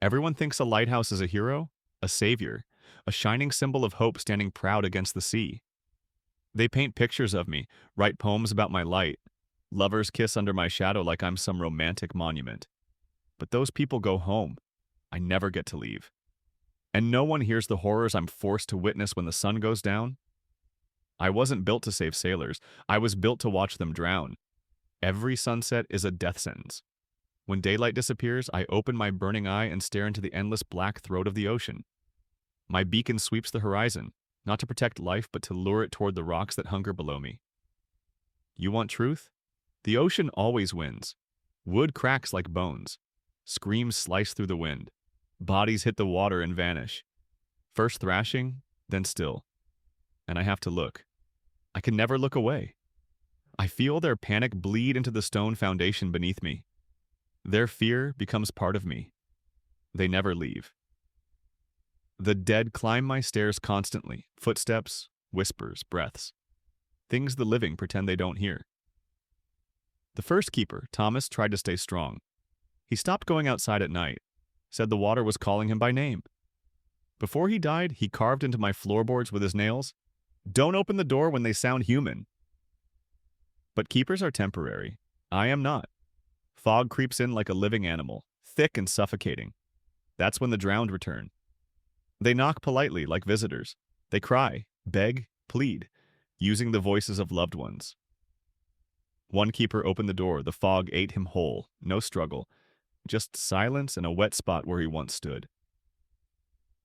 Everyone thinks a lighthouse is a hero, a savior, a shining symbol of hope standing proud against the sea. They paint pictures of me, write poems about my light. Lovers kiss under my shadow like I'm some romantic monument. But those people go home. I never get to leave. And no one hears the horrors I'm forced to witness when the sun goes down. I wasn't built to save sailors. I was built to watch them drown. Every sunset is a death sentence. When daylight disappears, I open my burning eye and stare into the endless black throat of the ocean. My beacon sweeps the horizon, not to protect life, but to lure it toward the rocks that hunger below me. You want truth? The ocean always wins. Wood cracks like bones. Screams slice through the wind. Bodies hit the water and vanish. First thrashing, then still. And I have to look. I can never look away. I feel their panic bleed into the stone foundation beneath me. Their fear becomes part of me. They never leave. The dead climb my stairs constantly, footsteps, whispers, breaths. Things the living pretend they don't hear. The first keeper, Thomas, tried to stay strong. He stopped going outside at night, said the water was calling him by name. Before he died, he carved into my floorboards with his nails, "Don't open the door when they sound human." But keepers are temporary. I am not. Fog creeps in like a living animal, thick and suffocating. That's when the drowned return. They knock politely like visitors. They cry, beg, plead, using the voices of loved ones. One keeper opened the door. The fog ate him whole. No struggle. Just silence and a wet spot where he once stood.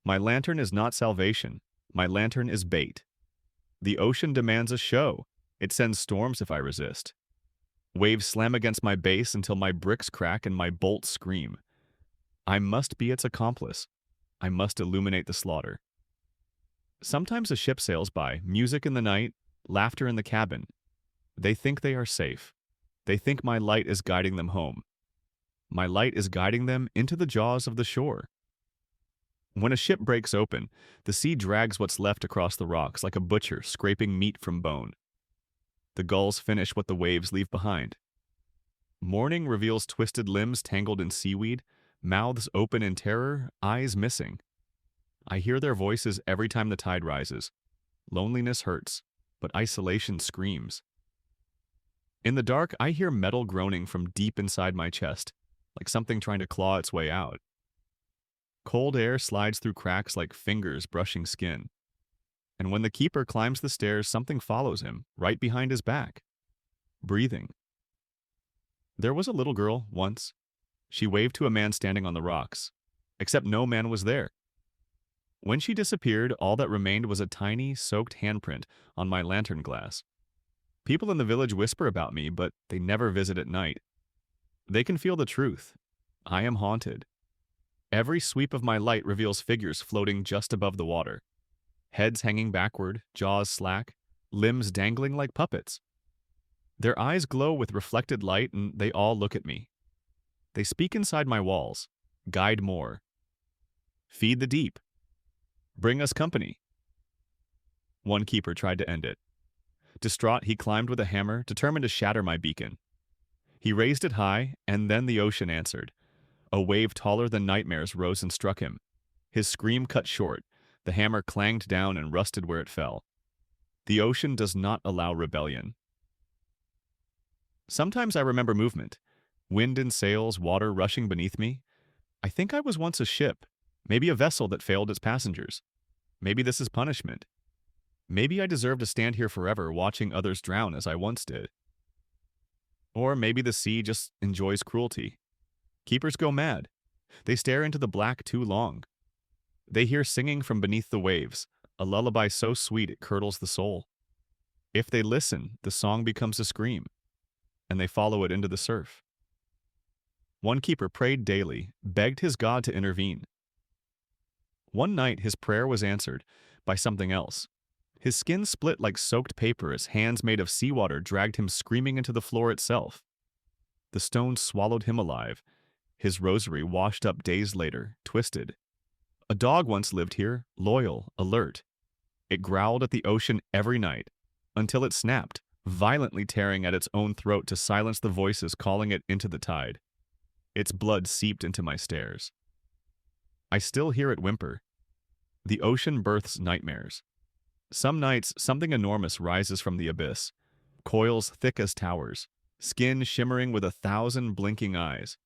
My lantern is not salvation. My lantern is bait. The ocean demands a show. It sends storms if I resist. Waves slam against my base until my bricks crack and my bolts scream. I must be its accomplice. I must illuminate the slaughter. Sometimes a ship sails by, music in the night, laughter in the cabin. They think they are safe. They think my light is guiding them home. My light is guiding them into the jaws of the shore. When a ship breaks open, the sea drags what's left across the rocks like a butcher scraping meat from bone. The gulls finish what the waves leave behind. Morning reveals twisted limbs tangled in seaweed, mouths open in terror, eyes missing. I hear their voices every time the tide rises. Loneliness hurts, but isolation screams. In the dark, I hear metal groaning from deep inside my chest, like something trying to claw its way out. Cold air slides through cracks like fingers brushing skin. And when the keeper climbs the stairs, something follows him, right behind his back. Breathing. There was a little girl, once. She waved to a man standing on the rocks, except no man was there. When she disappeared, all that remained was a tiny, soaked handprint on my lantern glass. People in the village whisper about me, but they never visit at night. They can feel the truth. I am haunted. Every sweep of my light reveals figures floating just above the water. Heads hanging backward, jaws slack, limbs dangling like puppets. Their eyes glow with reflected light, and they all look at me. They speak inside my walls. Guide more. Feed the deep. Bring us company. One keeper tried to end it. Distraught, he climbed with a hammer, determined to shatter my beacon. He raised it high, and then the ocean answered. A wave taller than nightmares rose and struck him. His scream cut short. The hammer clanged down and rusted where it fell. The ocean does not allow rebellion. Sometimes I remember movement. Wind in sails, water rushing beneath me. I think I was once a ship, maybe a vessel that failed its passengers. Maybe this is punishment. Maybe I deserve to stand here forever watching others drown as I once did. Or maybe the sea just enjoys cruelty. Keepers go mad. They stare into the black too long. They hear singing from beneath the waves, a lullaby so sweet it curdles the soul. If they listen, the song becomes a scream, and they follow it into the surf. One keeper prayed daily, begged his God to intervene. One night his prayer was answered by something else. His skin split like soaked paper as hands made of seawater dragged him screaming into the floor itself. The stones swallowed him alive. His rosary washed up days later, twisted. A dog once lived here, loyal, alert. It growled at the ocean every night, until it snapped, violently tearing at its own throat to silence the voices calling it into the tide. Its blood seeped into my stairs. I still hear it whimper. The ocean births nightmares. Some nights, something enormous rises from the abyss, coils thick as towers, skin shimmering with 1,000 blinking eyes.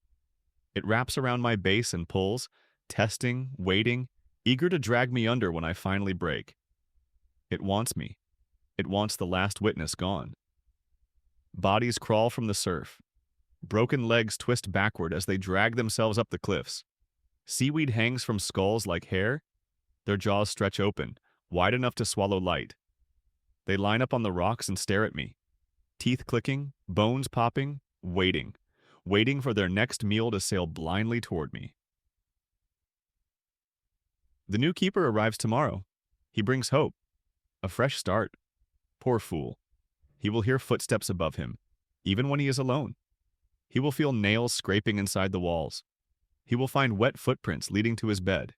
It wraps around my base and pulls, testing, waiting, eager to drag me under when I finally break. It wants me. It wants the last witness gone. Bodies crawl from the surf. Broken legs twist backward as they drag themselves up the cliffs. Seaweed hangs from skulls like hair. Their jaws stretch open, wide enough to swallow light. They line up on the rocks and stare at me, teeth clicking, bones popping, waiting for their next meal to sail blindly toward me. The new keeper arrives tomorrow. He brings hope, a fresh start. Poor fool. He will hear footsteps above him, even when he is alone. He will feel nails scraping inside the walls. He will find wet footprints leading to his bed.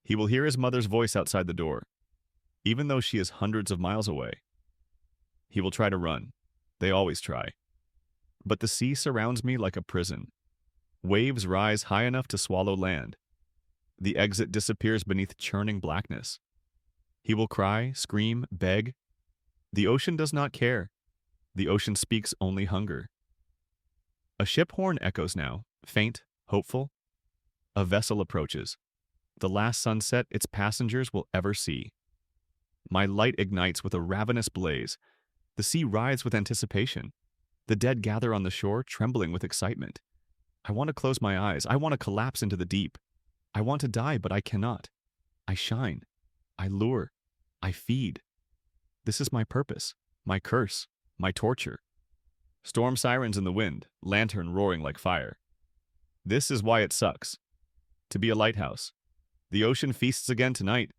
He will hear his mother's voice outside the door, even though she is hundreds of miles away. He will try to run. They always try. But the sea surrounds me like a prison. Waves rise high enough to swallow land. The exit disappears beneath churning blackness. He will cry, scream, beg. The ocean does not care. The ocean speaks only hunger. A ship horn echoes now, faint, hopeful. A vessel approaches. The last sunset its passengers will ever see. My light ignites with a ravenous blaze. The sea writhes with anticipation. The dead gather on the shore, trembling with excitement. I want to close my eyes. I want to collapse into the deep. I want to die, but I cannot. I shine. I lure. I feed. This is my purpose, my curse, my torture. Storm sirens in the wind, lantern roaring like fire. This is why it sucks. To be a lighthouse. The ocean feasts again tonight.